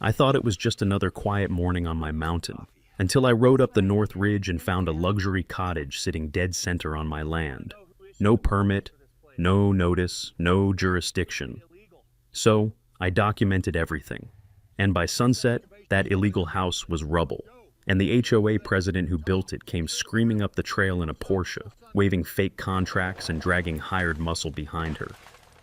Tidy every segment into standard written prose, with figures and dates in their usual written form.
I thought it was just another quiet morning on my mountain, until I rode up the North Ridge and found a luxury cottage sitting dead center on my land. No permit, no notice, no jurisdiction. So, I documented everything. And by sunset, that illegal house was rubble. And the HOA president who built it came screaming up the trail in a Porsche, waving fake contracts and dragging hired muscle behind her.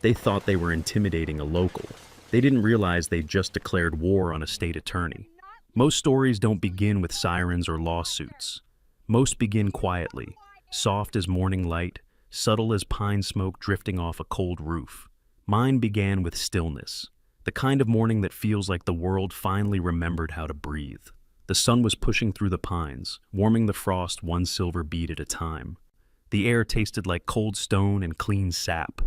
They thought they were intimidating a local. They didn't realize they'd just declared war on a state attorney. Most stories don't begin with sirens or lawsuits. Most begin quietly, soft as morning light, subtle as pine smoke drifting off a cold roof. Mine began with stillness, the kind of morning that feels like the world finally remembered how to breathe. The sun was pushing through the pines, warming the frost one silver bead at a time. The air tasted like cold stone and clean sap,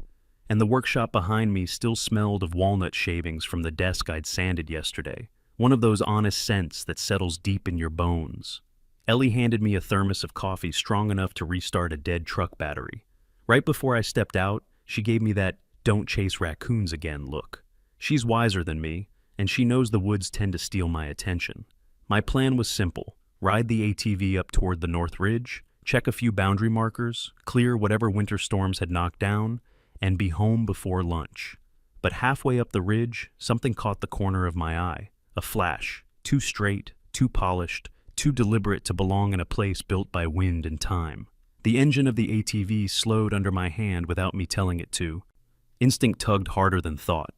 and the workshop behind me still smelled of walnut shavings from the desk I'd sanded yesterday, one of those honest scents that settles deep in your bones. Ellie handed me a thermos of coffee strong enough to restart a dead truck battery. Right before I stepped out, she gave me that "don't chase raccoons again" look. She's wiser than me, and she knows the woods tend to steal my attention. My plan was simple: ride the ATV up toward the North Ridge, check a few boundary markers, clear whatever winter storms had knocked down, and be home before lunch. But halfway up the ridge, something caught the corner of my eye. A flash, too straight, too polished, too deliberate to belong in a place built by wind and time. The engine of the ATV slowed under my hand without me telling it to. Instinct tugged harder than thought.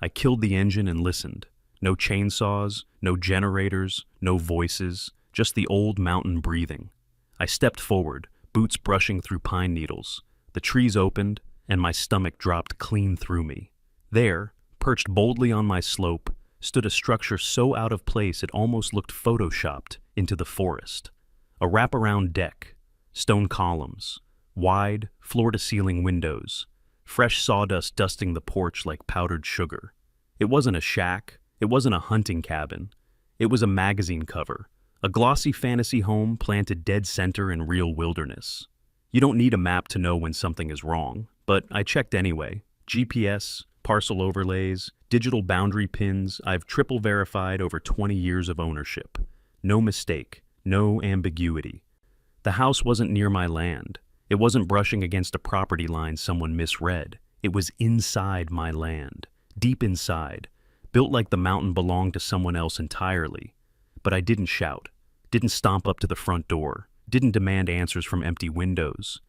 I killed the engine and listened. No chainsaws, no generators, no voices, just the old mountain breathing. I stepped forward, boots brushing through pine needles. The trees opened, and my stomach dropped clean through me. There, perched boldly on my slope, stood a structure so out of place it almost looked photoshopped into the forest. A wraparound deck, stone columns, wide, floor-to-ceiling windows, fresh sawdust dusting the porch like powdered sugar. It wasn't a shack, it wasn't a hunting cabin. It was a magazine cover, a glossy fantasy home planted dead center in real wilderness. You don't need a map to know when something is wrong, but I checked anyway. GPS, parcel overlays, digital boundary pins, I've triple verified over 20 years of ownership. No mistake, no ambiguity. The house wasn't near my land. It wasn't brushing against a property line someone misread. It was inside my land, deep inside, built like the mountain belonged to someone else entirely. But I didn't shout, didn't stomp up to the front door, didn't demand answers from empty windows.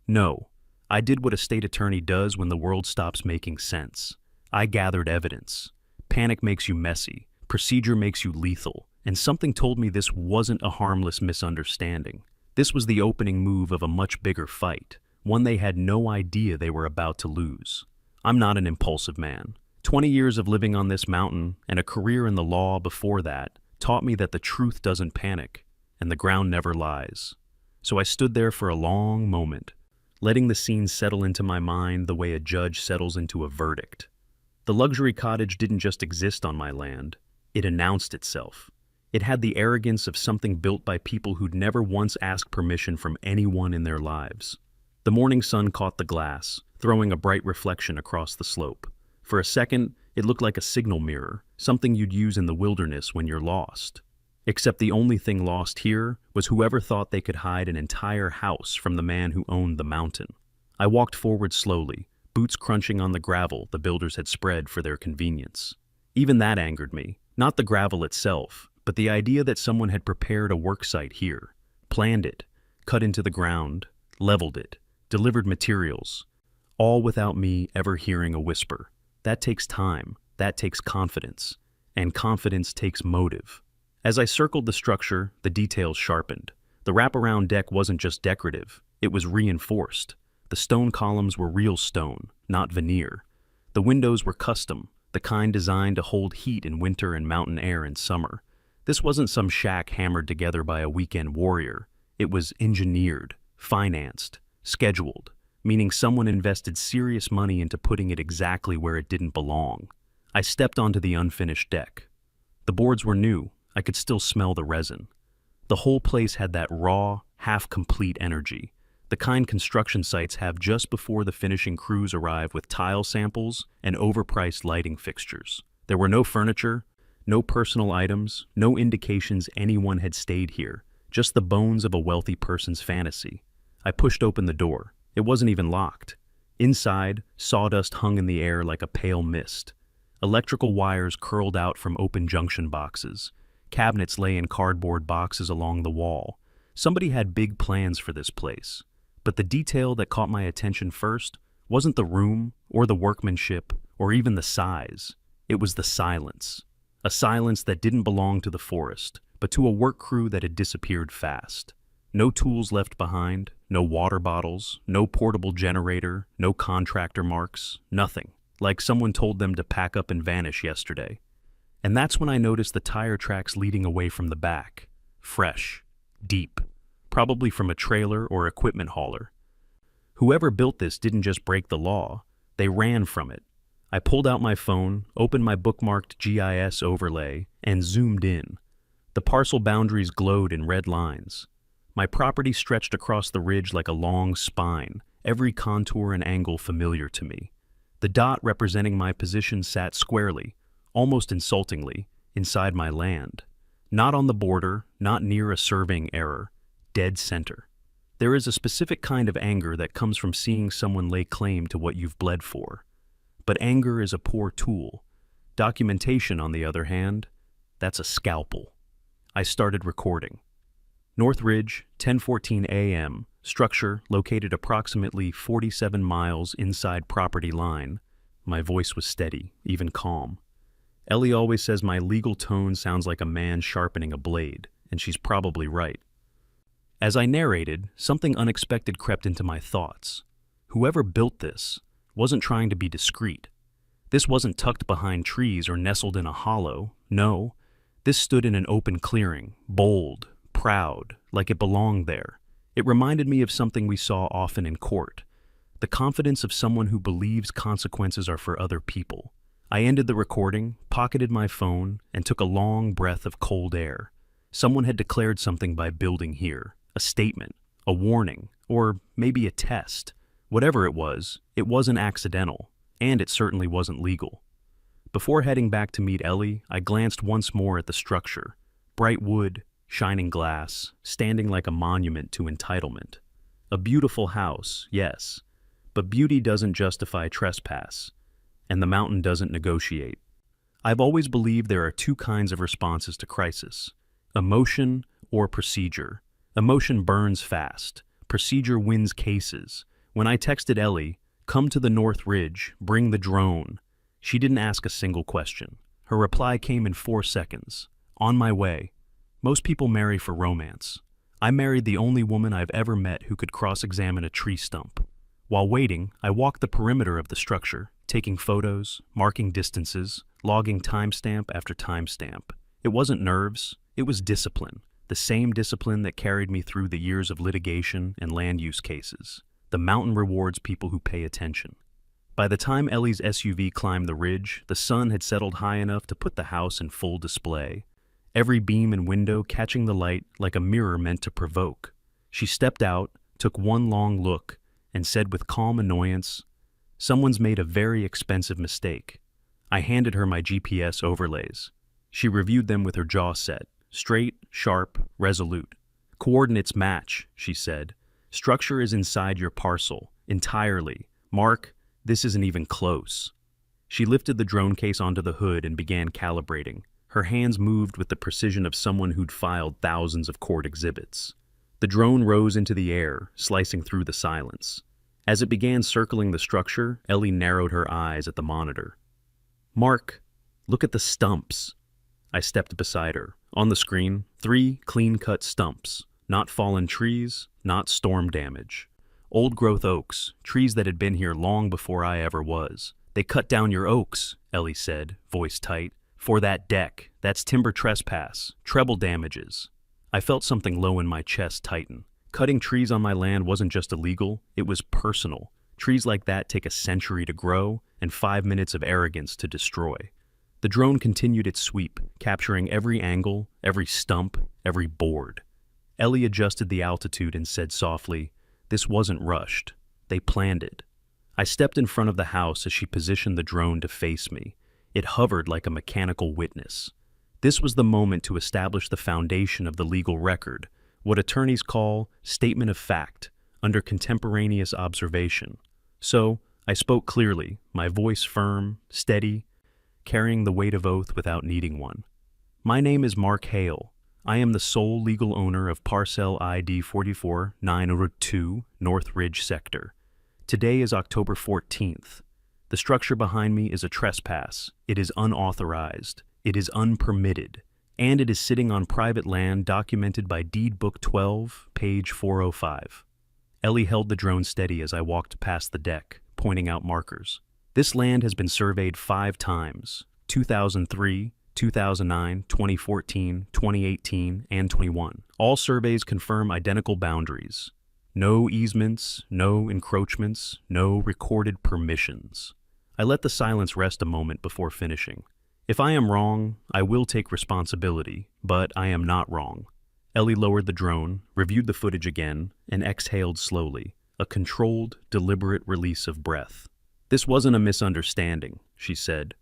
No, I did what a state attorney does when the world stops making sense. I gathered evidence. Panic makes you messy, procedure makes you lethal, and something told me this wasn't a harmless misunderstanding. This was the opening move of a much bigger fight, one they had no idea they were about to lose. I'm not an impulsive man. 20 years of living on this mountain and a career in the law before that taught me that the truth doesn't panic and the ground never lies. So I stood there for a long moment, letting the scene settle into my mind the way a judge settles into a verdict. The luxury cottage didn't just exist on my land, it announced itself. It had the arrogance of something built by people who'd never once asked permission from anyone in their lives. The morning sun caught the glass, throwing a bright reflection across the slope. For a second, it looked like a signal mirror, something you'd use in the wilderness when you're lost. Except the only thing lost here was whoever thought they could hide an entire house from the man who owned the mountain. I walked forward slowly, boots crunching on the gravel the builders had spread for their convenience. Even that angered me, not the gravel itself, but the idea that someone had prepared a work site here, planned it, cut into the ground, leveled it, delivered materials, all without me ever hearing a whisper. That takes time, that takes confidence, and confidence takes motive. As I circled the structure, the details sharpened. The wraparound deck wasn't just decorative, it was reinforced. The stone columns were real stone, not veneer. The windows were custom, the kind designed to hold heat in winter and mountain air in summer. This wasn't some shack hammered together by a weekend warrior. It was engineered, financed, scheduled, meaning someone invested serious money into putting it exactly where it didn't belong. I stepped onto the unfinished deck. The boards were new. I could still smell the resin. The whole place had that raw, half-complete energy, the kind construction sites have just before the finishing crews arrive with tile samples and overpriced lighting fixtures. There were no furniture, No personal items, no indications anyone had stayed here, just the bones of a wealthy person's fantasy. I pushed open the door. It wasn't even locked. Inside, sawdust hung in the air like a pale mist. Electrical wires curled out from open junction boxes. Cabinets lay in cardboard boxes along the wall. Somebody had big plans for this place. But the detail that caught my attention first wasn't the room, or the workmanship, or even the size. It was the silence. A silence that didn't belong to the forest, but to a work crew that had disappeared fast. No tools left behind, no water bottles, no portable generator, no contractor marks, nothing. Like someone told them to pack up and vanish yesterday. And that's when I noticed the tire tracks leading away from the back. Fresh, deep, probably from a trailer or equipment hauler. Whoever built this didn't just break the law, they ran from it. I pulled out my phone, opened my bookmarked GIS overlay, and zoomed in. The parcel boundaries glowed in red lines. My property stretched across the ridge like a long spine, every contour and angle familiar to me. The dot representing my position sat squarely, almost insultingly, inside my land. Not on the border, not near a surveying error, dead center. There is a specific kind of anger that comes from seeing someone lay claim to what you've bled for. But anger is a poor tool. Documentation, on the other hand, that's a scalpel. I started recording. North Ridge, 10:14 a.m., structure located approximately 47 miles inside property line. My voice was steady, even calm. Ellie always says my legal tone sounds like a man sharpening a blade, and she's probably right. As I narrated, something unexpected crept into my thoughts. Whoever built this wasn't trying to be discreet. This wasn't tucked behind trees or nestled in a hollow. No, this stood in an open clearing, bold, proud, like it belonged there. It reminded me of something we saw often in court. The confidence of someone who believes consequences are for other people. I ended the recording, pocketed my phone, and took a long breath of cold air. Someone had declared something by building here. A statement, a warning, or maybe a test. Whatever it wasn't accidental, and it certainly wasn't legal. Before heading back to meet Ellie, I glanced once more at the structure. Bright wood, shining glass, standing like a monument to entitlement. A beautiful house, yes, but beauty doesn't justify trespass, and the mountain doesn't negotiate. I've always believed there are two kinds of responses to crisis: emotion or procedure. Emotion burns fast. Procedure wins cases. When I texted Ellie, "Come to the North Ridge, bring the drone," she didn't ask a single question. Her reply came in 4 seconds. "On my way." Most people marry for romance. I married the only woman I've ever met who could cross-examine a tree stump. While waiting, I walked the perimeter of the structure, taking photos, marking distances, logging timestamp after timestamp. It wasn't nerves, it was discipline. The same discipline that carried me through the years of litigation and land use cases. The mountain rewards people who pay attention. By the time Ellie's SUV climbed the ridge, the sun had settled high enough to put the house in full display. Every beam and window catching the light like a mirror meant to provoke. She stepped out, took one long look, and said with calm annoyance, "Someone's made a very expensive mistake." I handed her my GPS overlays. She reviewed them with her jaw set. Straight, sharp, resolute. "Coordinates match," she said. "Structure is inside your parcel, entirely. Mark, this isn't even close." She lifted the drone case onto the hood and began calibrating. Her hands moved with the precision of someone who'd filed thousands of court exhibits. The drone rose into the air, slicing through the silence. As it began circling the structure, Ellie narrowed her eyes at the monitor. "Mark, look at the stumps." I stepped beside her. On the screen, 3 clean-cut stumps. Not fallen trees, not storm damage. Old-growth oaks, trees that had been here long before I ever was. "They cut down your oaks," Ellie said, voice tight. "For that deck. That's timber trespass. Treble damages." I felt something low in my chest tighten. Cutting trees on my land wasn't just illegal, it was personal. Trees like that take a century to grow and 5 minutes of arrogance to destroy. The drone continued its sweep, capturing every angle, every stump, every board. Ellie adjusted the altitude and said softly, "This wasn't rushed. They planned it." I stepped in front of the house as she positioned the drone to face me. It hovered like a mechanical witness. This was the moment to establish the foundation of the legal record, what attorneys call statement of fact, under contemporaneous observation. So, I spoke clearly, my voice firm, steady, carrying the weight of oath without needing one. My name is Mark Hale. I am the sole legal owner of Parcel ID 44902 North Ridge Sector. Today is October 14th. The structure behind me is a trespass. It is unauthorized. It is unpermitted. And it is sitting on private land documented by Deed Book 12, page 405. Ellie held the drone steady as I walked past the deck, pointing out markers. This land has been surveyed 5 times, 2003, 2009, 2014, 2018, and 21. All surveys confirm identical boundaries. No easements, no encroachments, no recorded permissions. I let the silence rest a moment before finishing. If I am wrong, I will take responsibility, but I am not wrong. Ellie lowered the drone, reviewed the footage again, and exhaled slowly, a controlled, deliberate release of breath. This wasn't a misunderstanding, she said.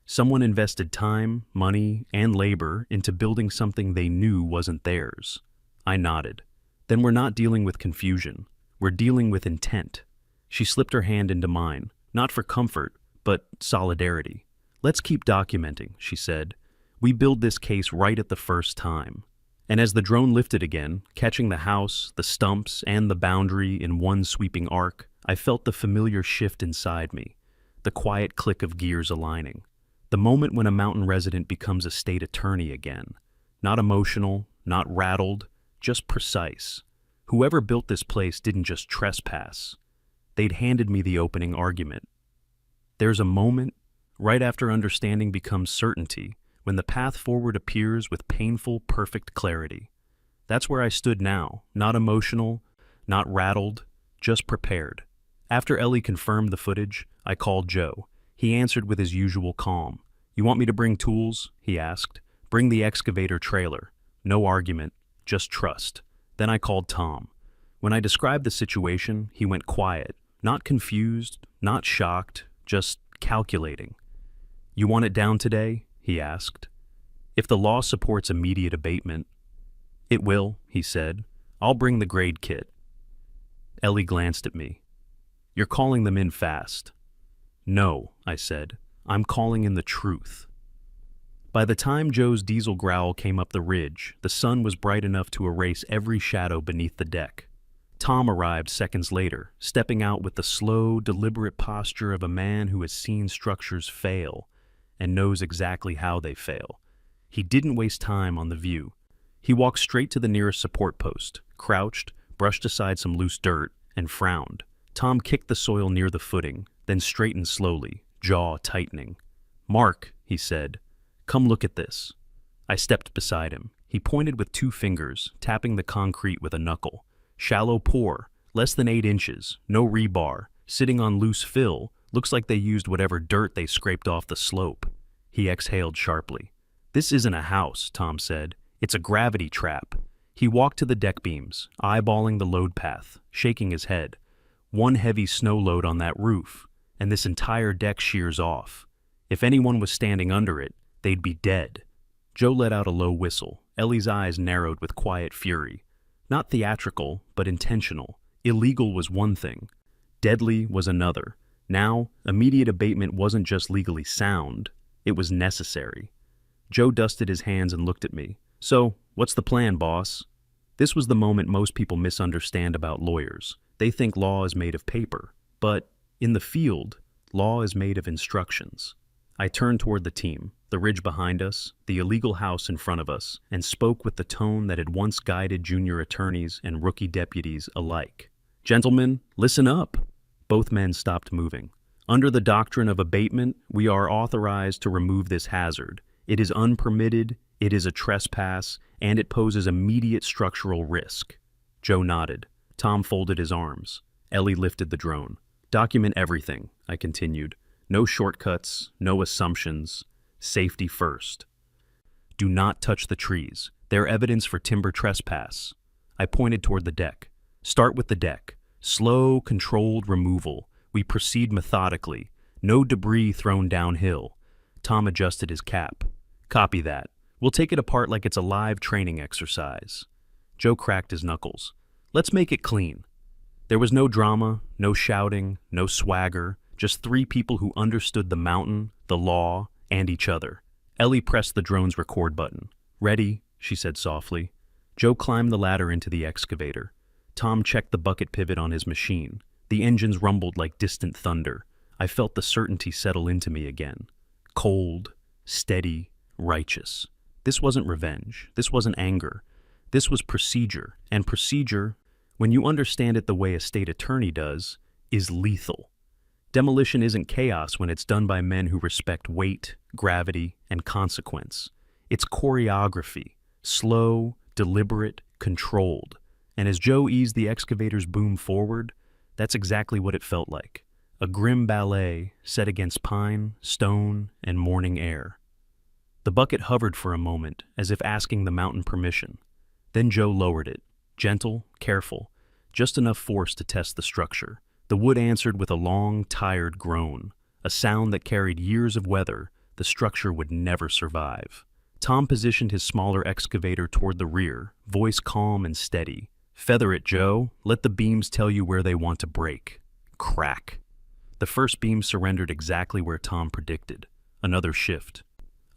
Someone invested time, money, and labor into building something they knew wasn't theirs. I nodded. Then we're not dealing with confusion. We're dealing with intent. She slipped her hand into mine, not for comfort, but solidarity. Let's keep documenting, she said. We build this case right at the first time. And as the drone lifted again, catching the house, the stumps, and the boundary in one sweeping arc, I felt the familiar shift inside me, the quiet click of gears aligning. The moment when a mountain resident becomes a state attorney again. Not emotional, not rattled, just precise. Whoever built this place didn't just trespass. They'd handed me the opening argument. There's a moment, right after understanding becomes certainty, when the path forward appears with painful, perfect clarity. That's where I stood now, not emotional, not rattled, just prepared. After Ellie confirmed the footage, I called Joe. He answered with his usual calm. You want me to bring tools? He asked. Bring the excavator trailer. No argument, just trust. Then I called Tom. When I described the situation, he went quiet, not confused, not shocked, just calculating. You want it down today? He asked. If the law supports immediate abatement. It will, he said. I'll bring the grade kit. Ellie glanced at me. You're calling them in fast. No, I said. I'm calling in the truth. By the time Joe's diesel growl came up the ridge, the sun was bright enough to erase every shadow beneath the deck. Tom arrived seconds later, stepping out with the slow, deliberate posture of a man who has seen structures fail and knows exactly how they fail. He didn't waste time on the view. He walked straight to the nearest support post, crouched, brushed aside some loose dirt, and frowned. Tom kicked the soil near the footing, then straightened slowly, jaw tightening. Mark, he said, come look at this. I stepped beside him. He pointed with 2 fingers, tapping the concrete with a knuckle. Shallow pour, less than 8 inches, no rebar, sitting on loose fill, looks like they used whatever dirt they scraped off the slope. He exhaled sharply. This isn't a house, Tom said. It's a gravity trap. He walked to the deck beams, eyeballing the load path, shaking his head. One heavy snow load on that roof, and this entire deck shears off. If anyone was standing under it, they'd be dead. Joe let out a low whistle. Ellie's eyes narrowed with quiet fury. Not theatrical, but intentional. Illegal was one thing. Deadly was another. Now, immediate abatement wasn't just legally sound, it was necessary. Joe dusted his hands and looked at me. So, what's the plan, boss? This was the moment most people misunderstand about lawyers. They think law is made of paper. But, in the field, law is made of instructions. I turned toward the team, the ridge behind us, the illegal house in front of us, and spoke with the tone that had once guided junior attorneys and rookie deputies alike. Gentlemen, listen up. Both men stopped moving. Under the doctrine of abatement, we are authorized to remove this hazard. It is unpermitted, it is a trespass, and it poses immediate structural risk. Joe nodded. Tom folded his arms. Ellie lifted the drone. Document everything, I continued. No shortcuts, no assumptions. Safety first. Do not touch the trees. They're evidence for timber trespass. I pointed toward the deck. Start with the deck. Slow, controlled removal. We proceed methodically. No debris thrown downhill. Tom adjusted his cap. Copy that. We'll take it apart like it's a live training exercise. Joe cracked his knuckles. Let's make it clean. There was no drama, no shouting, no swagger, just three people who understood the mountain, the law, and each other. Ellie pressed the drone's record button. Ready, she said softly. Joe climbed the ladder into the excavator. Tom checked the bucket pivot on his machine. The engines rumbled like distant thunder. I felt the certainty settle into me again. Cold, steady, righteous. This wasn't revenge. This wasn't anger. This was procedure. And procedure, when you understand it the way a state attorney does, is lethal. Demolition isn't chaos when it's done by men who respect weight, gravity, and consequence. It's choreography, slow, deliberate, controlled. And as Joe eased the excavator's boom forward, that's exactly what it felt like. A grim ballet set against pine, stone, and morning air. The bucket hovered for a moment, as if asking the mountain permission. Then Joe lowered it, gentle, careful, just enough force to test the structure. The wood answered with a long, tired groan, a sound that carried years of weather the structure would never survive. Tom positioned his smaller excavator toward the rear, voice calm and steady. Feather it, Joe. Let the beams tell you where they want to break. Crack. The first beam surrendered exactly where Tom predicted. Another shift.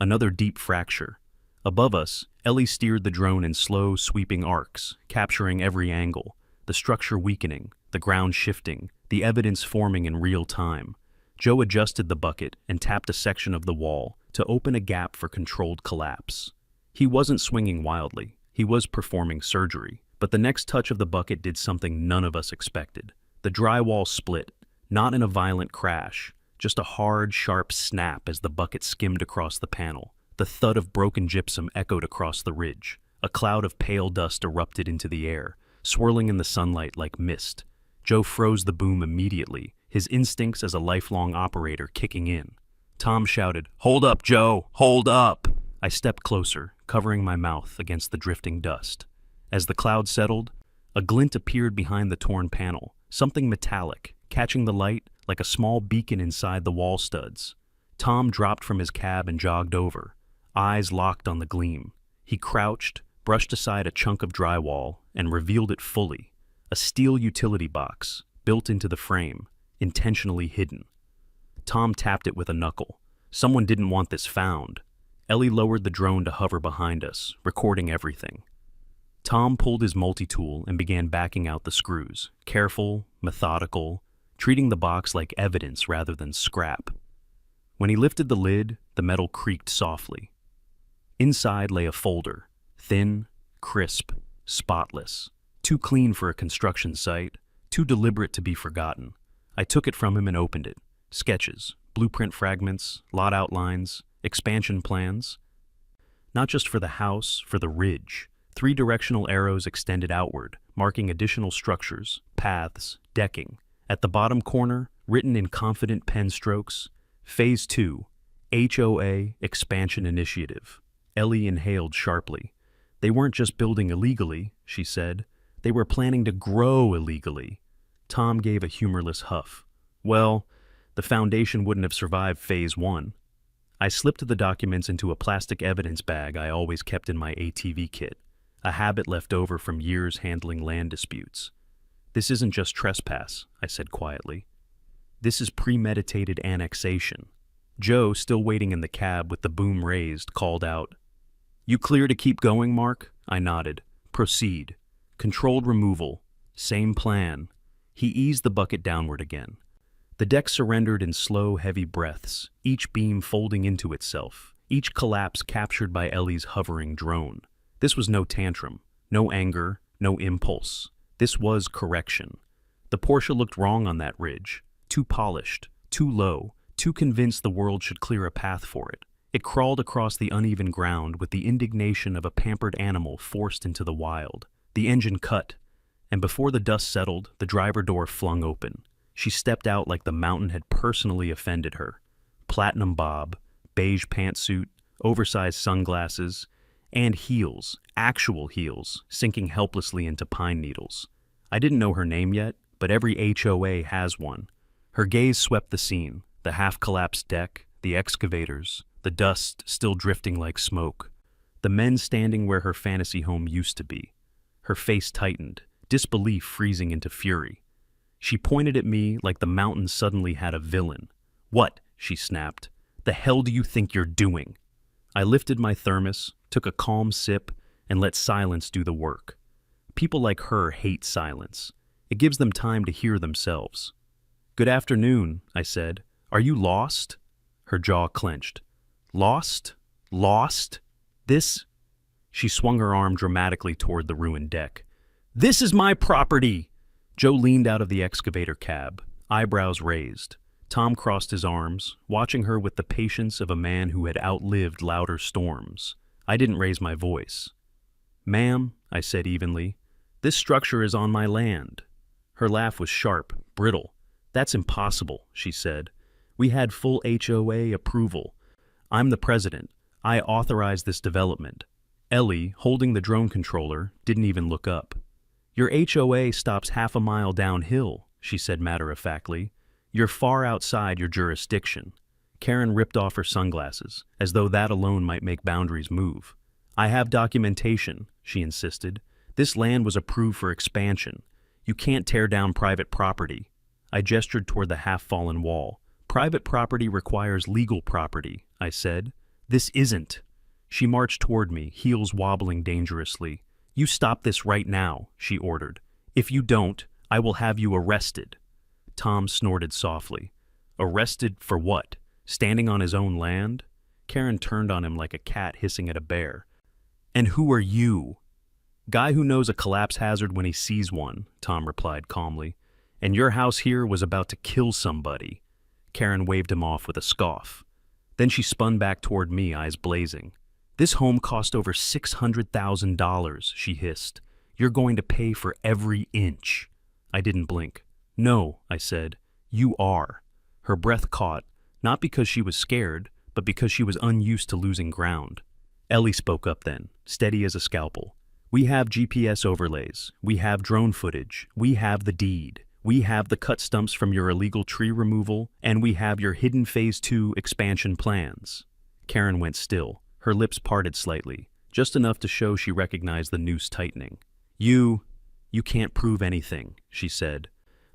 Another deep fracture. Above us, Ellie steered the drone in slow, sweeping arcs, capturing every angle, the structure weakening, the ground shifting, the evidence forming in real time. Joe adjusted the bucket and tapped a section of the wall to open a gap for controlled collapse. He wasn't swinging wildly. He was performing surgery. But the next touch of the bucket did something none of us expected. The drywall split, not in a violent crash, just a hard, sharp snap as the bucket skimmed across the panel. The thud of broken gypsum echoed across the ridge. A cloud of pale dust erupted into the air, swirling in the sunlight like mist. Joe froze the boom immediately, his instincts as a lifelong operator kicking in. Tom shouted, "Hold up, Joe! Hold up!" I stepped closer, covering my mouth against the drifting dust. As the cloud settled, a glint appeared behind the torn panel, something metallic, catching the light like a small beacon inside the wall studs. Tom dropped from his cab and jogged over, eyes locked on the gleam. He crouched, brushed aside a chunk of drywall, and revealed it fully. A steel utility box, built into the frame, intentionally hidden. Tom tapped it with a knuckle. Someone didn't want this found. Ellie lowered the drone to hover behind us, recording everything. Tom pulled his multi-tool and began backing out the screws, careful, methodical, treating the box like evidence rather than scrap. When he lifted the lid, the metal creaked softly. Inside lay a folder, thin, crisp, spotless, too clean for a construction site, too deliberate to be forgotten. I took it from him and opened it. Sketches, blueprint fragments, lot outlines, expansion plans. Not just for the house, for the ridge. 3 directional arrows extended outward, marking additional structures, paths, decking. At the bottom corner, written in confident pen strokes, Phase 2, HOA Expansion Initiative. Ellie inhaled sharply. They weren't just building illegally, she said. They were planning to grow illegally. Tom gave a humorless huff. Well, the foundation wouldn't have survived Phase 1. I slipped the documents into a plastic evidence bag I always kept in my ATV kit, a habit left over from years handling land disputes. This isn't just trespass, I said quietly. This is premeditated annexation. Joe, still waiting in the cab with the boom raised, called out, "You clear to keep going, Mark?" I nodded. "Proceed. Controlled removal. Same plan." He eased the bucket downward again. The deck surrendered in slow, heavy breaths, each beam folding into itself, each collapse captured by Ellie's hovering drone. This was no tantrum, no anger, no impulse. This was correction. The Porsche looked wrong on that ridge. Too polished, too low, too convinced the world should clear a path for it. It crawled across the uneven ground with the indignation of a pampered animal forced into the wild. The engine cut, and before the dust settled, the driver door flung open. She stepped out like the mountain had personally offended her. Platinum bob, beige pantsuit, oversized sunglasses, and heels, actual heels, sinking helplessly into pine needles. I didn't know her name yet, but every HOA has one. Her gaze swept the scene, the half-collapsed deck, the excavators, the dust still drifting like smoke. the men standing where her fantasy home used to be. Her face tightened, disbelief freezing into fury. She pointed at me like the mountain suddenly had a villain. "What?" she snapped. "The hell do you think you're doing?" I lifted my thermos, took a calm sip, and let silence do the work. People like her hate silence. It gives them time to hear themselves. "Good afternoon," I said. "Are you lost?" Her jaw clenched. "Lost? Lost? This?" She swung her arm dramatically toward the ruined deck. "This is my property!" Joe leaned out of the excavator cab, eyebrows raised. Tom crossed his arms, watching her with the patience of a man who had outlived louder storms. I didn't raise my voice. "Ma'am," I said evenly, "this structure is on my land." Her laugh was sharp, brittle. "That's impossible," she said. "We had full HOA approval. I'm the president. I authorized this development." Ellie, holding the drone controller, didn't even look up. "Your HOA stops half a mile downhill," she said matter-of-factly. "You're far outside your jurisdiction." Karen ripped off her sunglasses, as though that alone might make boundaries move. "I have documentation," she insisted. "This land was approved for expansion. You can't tear down private property." I gestured toward the half-fallen wall. "Private property requires legal property," I said. "This isn't." She marched toward me, heels wobbling dangerously. "You stop this right now," she ordered. "If you don't, I will have you arrested." Tom snorted softly. "Arrested for what? Standing on his own land?" Karen turned on him like a cat hissing at a bear. "And who are you?" "Guy who knows a collapse hazard when he sees one," Tom replied calmly. "And your house here was about to kill somebody." Karen waved him off with a scoff. Then she spun back toward me, eyes blazing. "This home cost over $600,000, she hissed. "You're going to pay for every inch." I didn't blink. "No," I said. "You are." Her breath caught, not because she was scared, but because she was unused to losing ground. Ellie spoke up then, steady as a scalpel. "We have GPS overlays. We have drone footage. We have the deed. We have the cut stumps from your illegal tree removal, and we have your hidden Phase 2 expansion plans." Karen went still, her lips parted slightly, just enough to show she recognized the noose tightening. You can't prove anything," she said,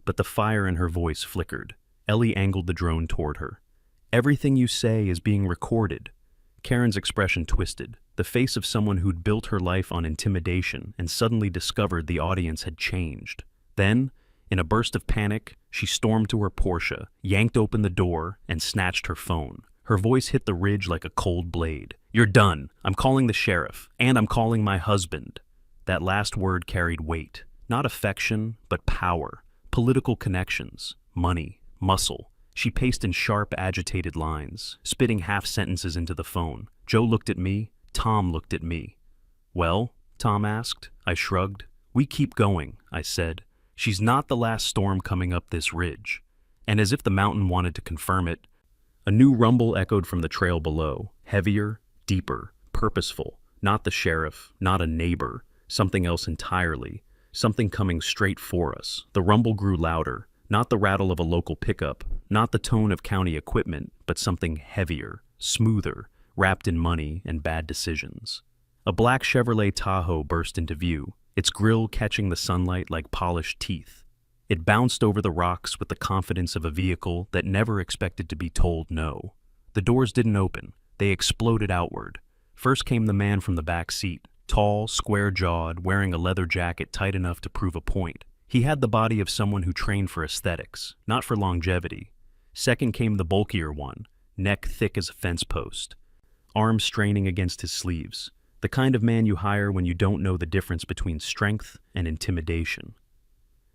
but the fire in her voice flickered. Ellie angled the drone toward her. "Everything you say is being recorded." Karen's expression twisted, the face of someone who'd built her life on intimidation and suddenly discovered the audience had changed. Then, in a burst of panic, she stormed to her Porsche, yanked open the door, and snatched her phone. Her voice hit the ridge like a cold blade. "You're done. I'm calling the sheriff, and I'm calling my husband." That last word carried weight. Not affection, but power. Political connections. Money. Muscle. She paced in sharp, agitated lines, spitting half-sentences into the phone. Joe looked at me. Tom looked at me. "Well?" Tom asked. I shrugged. "We keep going," I said. "She's not the last storm coming up this ridge." And as if the mountain wanted to confirm it, a new rumble echoed from the trail below, heavier, deeper, purposeful. Not the sheriff, not a neighbor, something else entirely, something coming straight for us. The rumble grew louder, not the rattle of a local pickup, not the tone of county equipment, but something heavier, smoother, wrapped in money and bad decisions. A black Chevrolet Tahoe burst into view, its grille catching the sunlight like polished teeth. It bounced over the rocks with the confidence of a vehicle that never expected to be told no. The doors didn't open. They exploded outward. First came the man from the back seat, tall, square-jawed, wearing a leather jacket tight enough to prove a point. He had the body of someone who trained for aesthetics, not for longevity. Second came the bulkier one, neck thick as a fence post, arms straining against his sleeves, the kind of man you hire when you don't know the difference between strength and intimidation.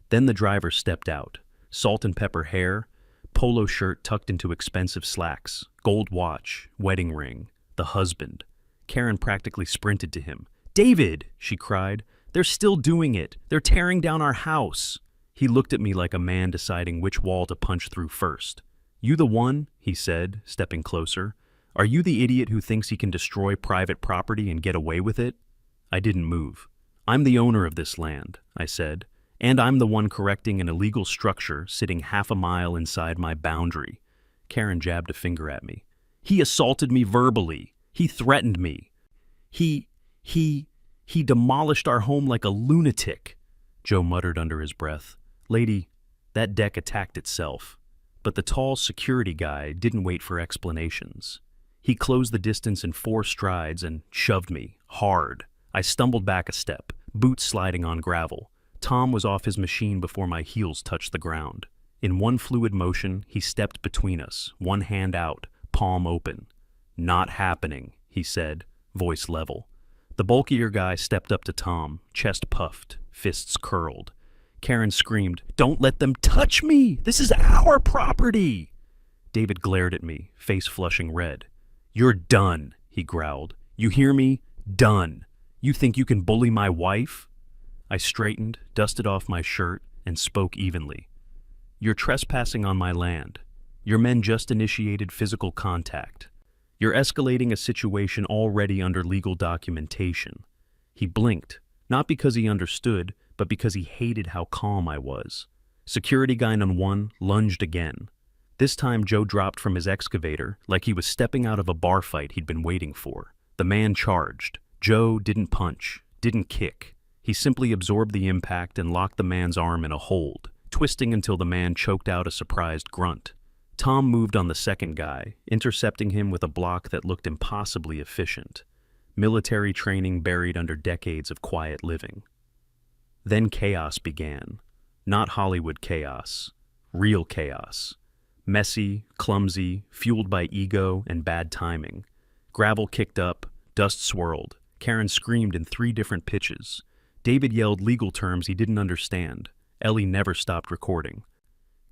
Then the driver stepped out, salt and pepper hair, polo shirt tucked into expensive slacks, gold watch, wedding ring, the husband. Karen practically sprinted to him. "David!" she cried. "They're still doing it. They're tearing down our house." He looked at me like a man deciding which wall to punch through first. "You the one?" he said, stepping closer. "Are you the idiot who thinks he can destroy private property and get away with it?" I didn't move. "I'm the owner of this land," I said, "and I'm the one correcting an illegal structure sitting half a mile inside my boundary." Karen jabbed a finger at me. "He assaulted me verbally. He threatened me." He, he, he demolished our home like a lunatic, Joe muttered under his breath. Lady, that deck attacked itself. But the tall security guy didn't wait for explanations. He closed the distance in 4 strides and shoved me, hard. I stumbled back a step, boots sliding on gravel. Tom was off his machine before my heels touched the ground. In one fluid motion, he stepped between us, one hand out, palm open. Not happening, he said, voice level. The bulkier guy stepped up to Tom, chest puffed, fists curled. Karen screamed, "Don't let them touch me! This is our property!" David glared at me, face flushing red. "You're done," he growled. "You hear me? Done. You think you can bully my wife?" I straightened, dusted off my shirt, and spoke evenly. "You're trespassing on my land. Your men just initiated physical contact. You're escalating a situation already under legal documentation." He blinked, not because he understood, but because he hated how calm I was. Security guy number 1 lunged again. This time Joe dropped from his excavator like he was stepping out of a bar fight he'd been waiting for. The man charged. Joe didn't punch, didn't kick. He simply absorbed the impact and locked the man's arm in a hold, twisting until the man choked out a surprised grunt. Tom moved on the second guy, intercepting him with a block that looked impossibly efficient. Military training buried under decades of quiet living. Then chaos began. Not Hollywood chaos. Real chaos. Messy, clumsy, fueled by ego and bad timing. Gravel kicked up, dust swirled. Karen screamed in 3 different pitches. David yelled legal terms he didn't understand. Ellie never stopped recording.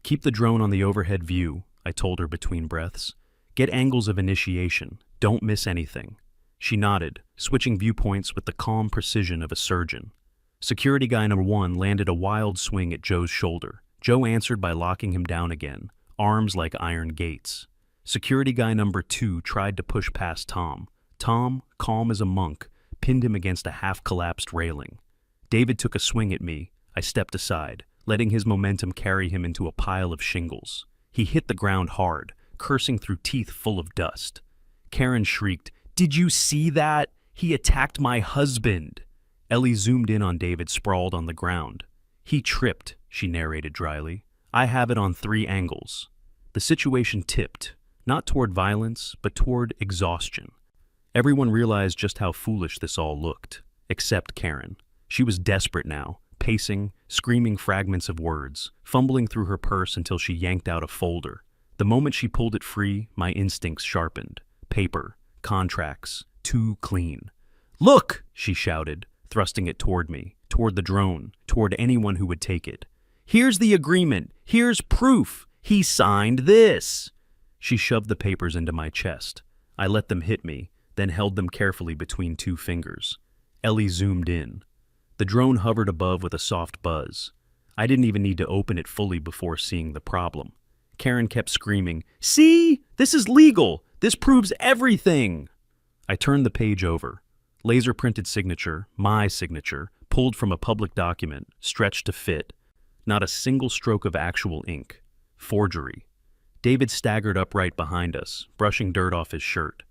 "Keep the drone on the overhead view," I told her between breaths. "Get angles of initiation. Don't miss anything." She nodded, switching viewpoints with the calm precision of a surgeon. Security guy number 1 landed a wild swing at Joe's shoulder. Joe answered by locking him down again, arms like iron gates. Security guy number 2 tried to push past Tom. Tom, calm as a monk, pinned him against a half-collapsed railing. David took a swing at me. I stepped aside, letting his momentum carry him into a pile of shingles. He hit the ground hard, cursing through teeth full of dust. Karen shrieked, "Did you see that? He attacked my husband!" Ellie zoomed in on David sprawled on the ground. "He tripped," she narrated dryly. "I have it on 3 angles." The situation tipped, not toward violence, but toward exhaustion. Everyone realized just how foolish this all looked, except Karen. She was desperate now, pacing, screaming fragments of words, fumbling through her purse until she yanked out a folder. The moment she pulled it free, my instincts sharpened. Paper, contracts, too clean. "Look!" she shouted, thrusting it toward me, toward the drone, toward anyone who would take it. "Here's the agreement. Here's proof. He signed this." She shoved the papers into my chest. I let them hit me, then held them carefully between 2 fingers. Ellie zoomed in. The drone hovered above with a soft buzz. I didn't even need to open it fully before seeing the problem. Karen kept screaming, "See? This is legal! This proves everything!" I turned the page over. Laser-printed signature, my signature, pulled from a public document, stretched to fit. Not a single stroke of actual ink. Forgery. David staggered upright behind us, brushing dirt off his shirt.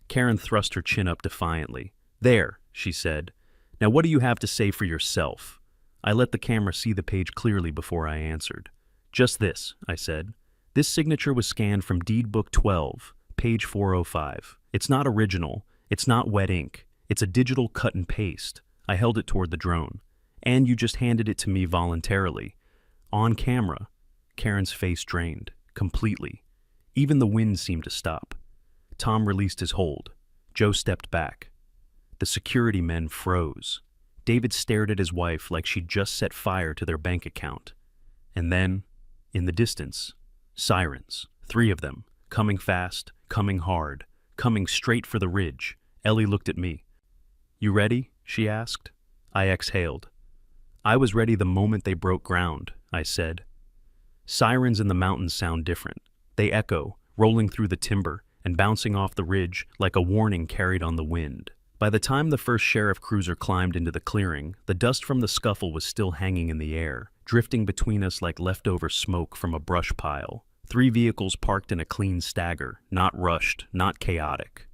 Karen thrust her chin up defiantly. "There," she said. "Now what do you have to say for yourself?" I let the camera see the page clearly before I answered. "Just this," I said. "This signature was scanned from Deed Book 12, page 405. It's not original. It's not wet ink. It's a digital cut and paste." I held it toward the drone. "And you just handed it to me voluntarily." On camera. Karen's face drained. Completely. Even the wind seemed to stop. Tom released his hold. Joe stepped back. The security men froze. David stared at his wife like she'd just set fire to their bank account. And then, in the distance, sirens. 3 of them, coming fast, coming hard, coming straight for the ridge. Ellie looked at me. "You ready?" she asked. I exhaled. "I was ready the moment they broke ground," I said. Sirens in the mountains sound different. They echo, rolling through the timber and bouncing off the ridge like a warning carried on the wind. By the time the first sheriff cruiser climbed into the clearing, the dust from the scuffle was still hanging in the air, drifting between us like leftover smoke from a brush pile. 3 vehicles parked in a clean stagger, not rushed, not chaotic.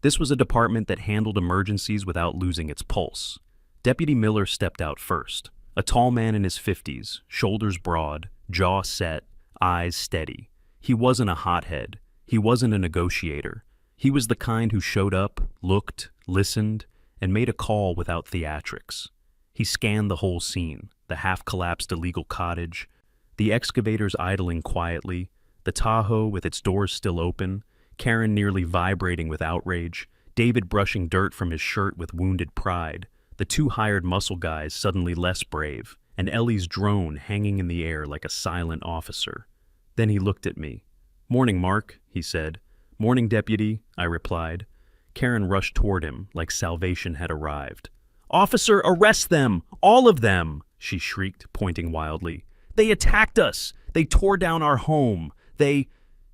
This was a department that handled emergencies without losing its pulse. Deputy Miller stepped out first. A tall man in his 50s, shoulders broad, jaw set, eyes steady. He wasn't a hothead. He wasn't a negotiator. He was the kind who showed up, looked, listened, and made a call without theatrics. He scanned the whole scene, the half-collapsed illegal cottage, the excavators idling quietly, the Tahoe with its doors still open, Karen nearly vibrating with outrage, David brushing dirt from his shirt with wounded pride, the two hired muscle guys suddenly less brave, and Ellie's drone hanging in the air like a silent officer. Then he looked at me. "Morning, Mark," he said. "Morning, Deputy," I replied. Karen rushed toward him like salvation had arrived. "Officer, arrest them! All of them!" she shrieked, pointing wildly. "They attacked us! They tore down our home! They—"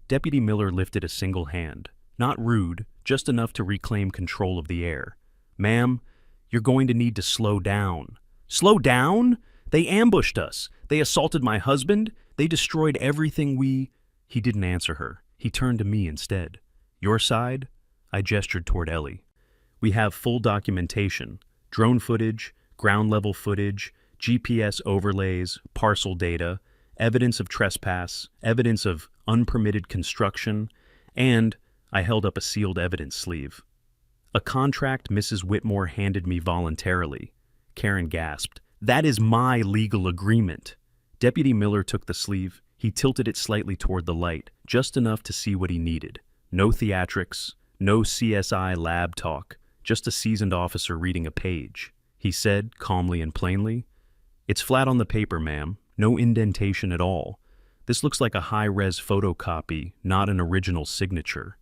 Deputy Miller lifted a single hand. Not rude, just enough to reclaim control of the air. "Ma'am, you're going to need to slow down." "Slow down? They ambushed us. They assaulted my husband. They destroyed everything we—" He didn't answer her. He turned to me instead. "Your side?" I gestured toward Ellie. "We have full documentation. Drone footage, ground-level footage, GPS overlays, parcel data, evidence of trespass, evidence of unpermitted construction, and—" I held up a sealed evidence sleeve. "A contract Mrs. Whitmore handed me voluntarily." Karen gasped. "That is my legal agreement." Deputy Miller took the sleeve. He tilted it slightly toward the light, just enough to see what he needed. No theatrics, no CSI lab talk, just a seasoned officer reading a page. He said, calmly and plainly, "It's flat on the paper, ma'am. No indentation at all. This looks like a high-res photocopy, not an original signature."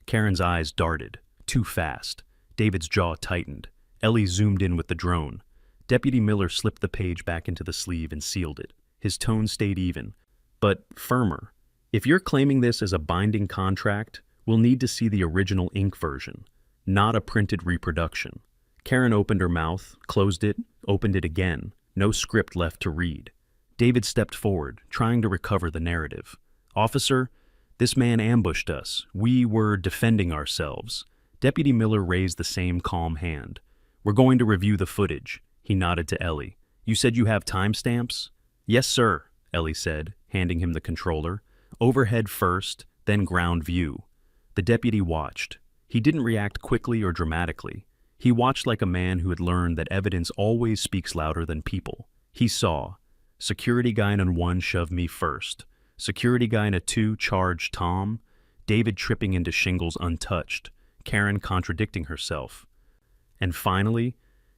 Karen's eyes darted. Too fast. David's jaw tightened. Ellie zoomed in with the drone. Deputy Miller slipped the page back into the sleeve and sealed it. His tone stayed even, but firmer. "If you're claiming this as a binding contract, we'll need to see the original ink version, not a printed reproduction." Karen opened her mouth, closed it, opened it again. No script left to read. David stepped forward, trying to recover the narrative. "Officer, this man ambushed us. We were defending ourselves." Deputy Miller raised the same calm hand. "We're going to review the footage." He nodded to Ellie. "You said you have timestamps?" "Yes, sir," Ellie said, handing him the controller. "Overhead first, then ground view." The deputy watched. He didn't react quickly or dramatically. He watched like a man who had learned that evidence always speaks louder than people. He saw. Security guy in 1 shoved me first. Security guy in 2 charged Tom. David tripping into shingles untouched. Karen contradicting herself. And finally,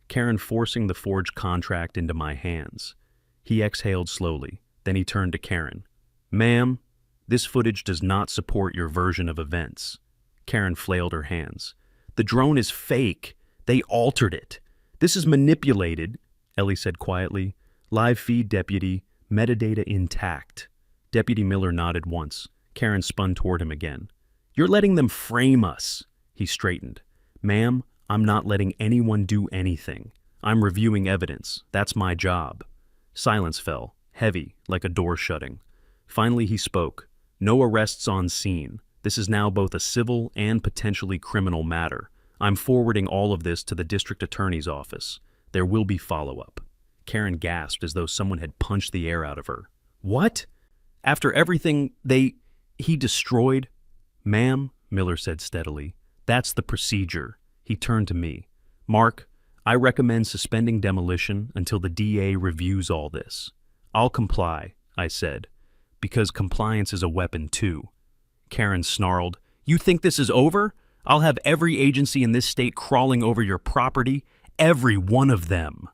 Karen forcing the forged contract into my hands. He exhaled slowly. Then he turned to Karen. "Ma'am, this footage does not support your version of events." Karen flailed her hands. "The drone is fake. They altered it. This is manipulated," Ellie said quietly. "Live feed, deputy. Metadata intact." Deputy Miller nodded once. Karen spun toward him again. "You're letting them frame us." He straightened. "Ma'am, I'm not letting anyone do anything. I'm reviewing evidence. That's my job." Silence fell, heavy, like a door shutting. Finally he spoke. "No arrests on scene. This is now both a civil and potentially criminal matter. I'm forwarding all of this to the district attorney's office. There will be follow-up." Karen gasped as though someone had punched the air out of her. "What? After everything he destroyed?" "Ma'am," Miller said steadily, "that's the procedure." He turned to me. "Mark, I recommend suspending demolition until the DA reviews all this." "I'll comply," I said, "because compliance is a weapon too." Karen snarled, "You think this is over? I'll have every agency in this state crawling over your property, every one of them."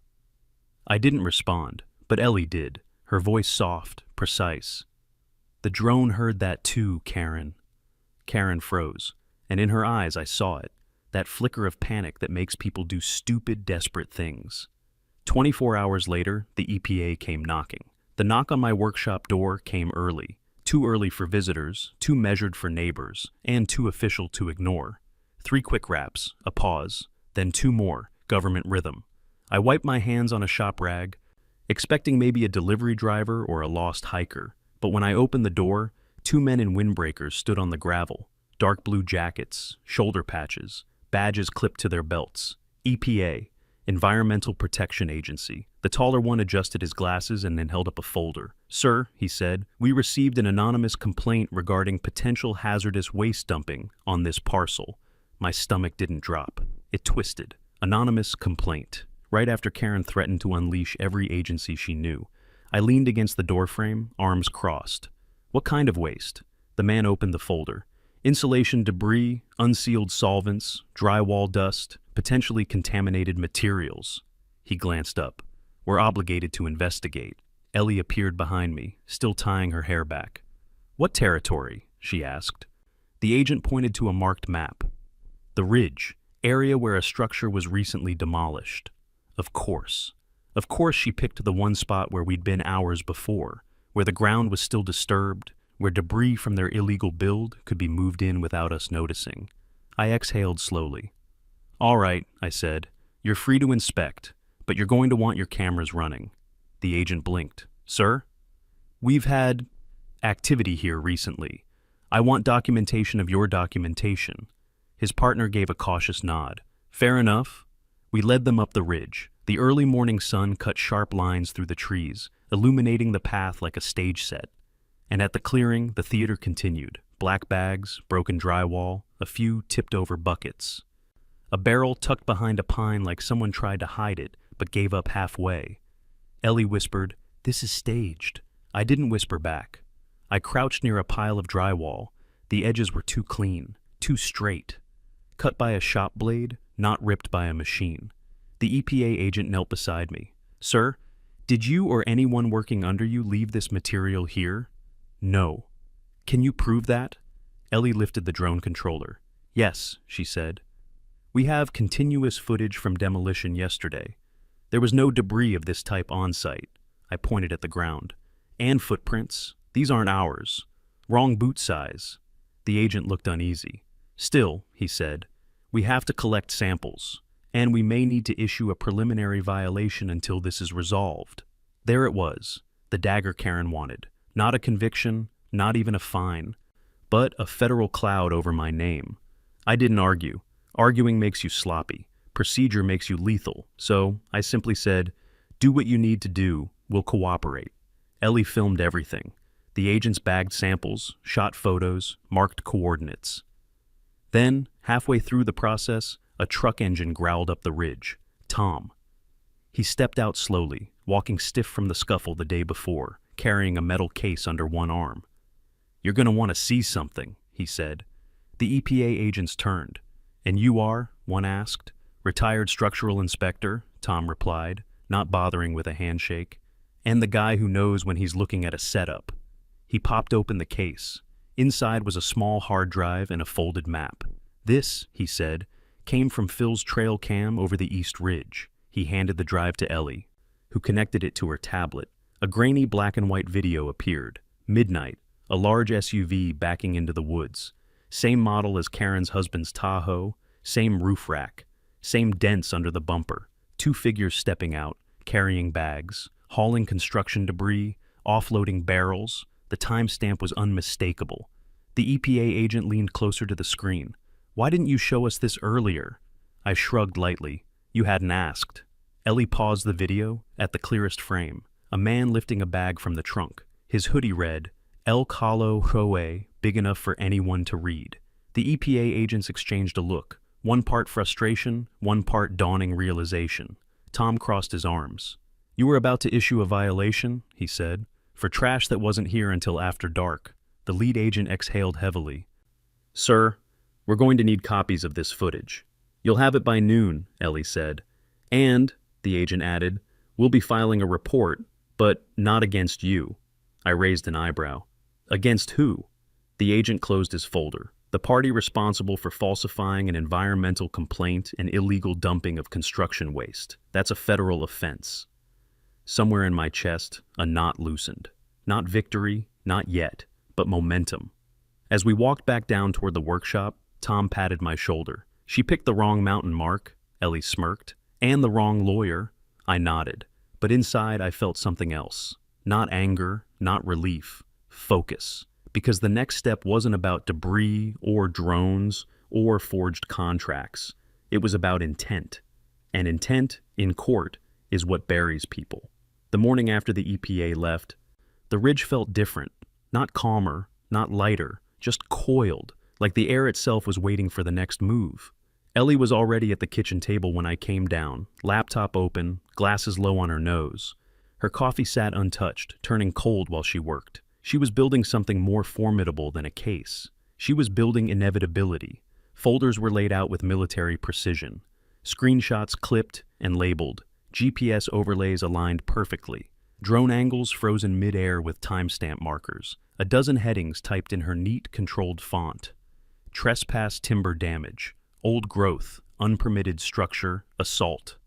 I didn't respond, but Ellie did, her voice soft, precise. "The drone heard that too, Karen." Karen froze, and in her eyes I saw it, that flicker of panic that makes people do stupid, desperate things. 24 hours later, the EPA came knocking. The knock on my workshop door came early. Too early for visitors, too measured for neighbors, and too official to ignore. 3 quick raps, a pause, then 2 more, government rhythm. I wiped my hands on a shop rag, expecting maybe a delivery driver or a lost hiker. But when I opened the door, 2 men in windbreakers stood on the gravel, dark blue jackets, shoulder patches, badges clipped to their belts. EPA, Environmental Protection Agency. The taller one adjusted his glasses and then held up a folder. "Sir," he said, "we received an anonymous complaint regarding potential hazardous waste dumping on this parcel." My stomach didn't drop. It twisted. Anonymous complaint. Right after Karen threatened to unleash every agency she knew. I leaned against the doorframe, arms crossed. "What kind of waste?" The man opened the folder. "Insulation debris, unsealed solvents, drywall dust, potentially contaminated materials." He glanced up. "We're obligated to investigate." Ellie appeared behind me, still tying her hair back. "What territory?" she asked. The agent pointed to a marked map. "The ridge, area where a structure was recently demolished." Of course. Of course she picked the one spot where we'd been hours before, where the ground was still disturbed, where debris from their illegal build could be moved in without us noticing. I exhaled slowly. "All right," I said, "you're free to inspect, but you're going to want your cameras running." The agent blinked. "Sir? We've had activity here recently. I want documentation of your documentation." His partner gave a cautious nod. "Fair enough." We led them up the ridge. The early morning sun cut sharp lines through the trees, illuminating the path like a stage set. And at the clearing, the theater continued. Black bags, broken drywall, a few tipped-over buckets. A barrel tucked behind a pine like someone tried to hide it, but gave up halfway. Ellie whispered, "This is staged." I didn't whisper back. I crouched near a pile of drywall. The edges were too clean, too straight. Cut by a shop blade, not ripped by a machine. The EPA agent knelt beside me. "Sir, did you or anyone working under you leave this material here?" "No." "Can you prove that?" Ellie lifted the drone controller. "Yes," she said. "We have continuous footage from demolition yesterday. There was no debris of this type on site." I pointed at the ground. "And footprints. These aren't ours. Wrong boot size." The agent looked uneasy. "Still," he said, "we have to collect samples, and we may need to issue a preliminary violation until this is resolved." There it was, the dagger Karen wanted. Not a conviction, not even a fine, but a federal cloud over my name. I didn't argue. Arguing makes you sloppy. Procedure makes you lethal. So I simply said, "Do what you need to do. We'll cooperate." Ellie filmed everything. The agents bagged samples, shot photos, marked coordinates. Then, halfway through the process, a truck engine growled up the ridge. Tom. He stepped out slowly, walking stiff from the scuffle the day before, carrying a metal case under one arm. "You're going to want to see something," he said. The EPA agents turned. "And you are?" one asked. "Retired structural inspector," Tom replied, not bothering with a handshake. "And the guy who knows when he's looking at a setup." He popped open the case. Inside was a small hard drive and a folded map. "This," he said, "came from Phil's trail cam over the East Ridge." He handed the drive to Ellie, who connected it to her tablet. A grainy black and white video appeared. Midnight, a large SUV backing into the woods. Same model as Karen's husband's Tahoe, same roof rack, same dents under the bumper. Two figures stepping out, carrying bags, hauling construction debris, offloading barrels. The timestamp was unmistakable. The EPA agent leaned closer to the screen. "Why didn't you show us this earlier?" I shrugged lightly. "You hadn't asked." Ellie paused the video at the clearest frame. A man lifting a bag from the trunk. His hoodie read, "El Calo HOA, big enough for anyone to read." The EPA agents exchanged a look. One part frustration, one part dawning realization. Tom crossed his arms. "You were about to issue a violation," he said, "for trash that wasn't here until after dark." The lead agent exhaled heavily. "Sir, we're going to need copies of this footage." "You'll have it by noon," Ellie said. "And," the agent added, "we'll be filing a report, but not against you." I raised an eyebrow. "Against who?" The agent closed his folder. "The party responsible for falsifying an environmental complaint and illegal dumping of construction waste. That's a federal offense." Somewhere in my chest, a knot loosened. Not victory, not yet, but momentum. As we walked back down toward the workshop, Tom patted my shoulder. "She picked the wrong mountain, Mark," Ellie smirked. "And the wrong lawyer." I nodded, but inside I felt something else. Not anger, not relief. Focus. Because the next step wasn't about debris or drones or forged contracts. It was about intent. And intent, in court, is what buries people. The morning after the EPA left, the ridge felt different. Not calmer, not lighter, just coiled, like the air itself was waiting for the next move. Ellie was already at the kitchen table when I came down, laptop open, glasses low on her nose. Her coffee sat untouched, turning cold while she worked. She was building something more formidable than a case. She was building inevitability. Folders were laid out with military precision. Screenshots clipped and labeled. GPS overlays aligned perfectly. Drone angles frozen mid-air with timestamp markers. A dozen headings typed in her neat, controlled font. Trespass timber damage. Old growth. Unpermitted structure. Assault.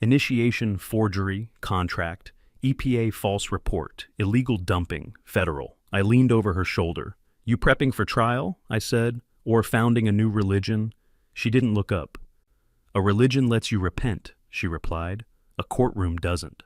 Initiation, forgery, contract. EPA false report. Illegal dumping. Federal. I leaned over her shoulder. You prepping for trial? I said. Or founding a new religion? She didn't look up. A religion lets you repent, she replied. A courtroom doesn't.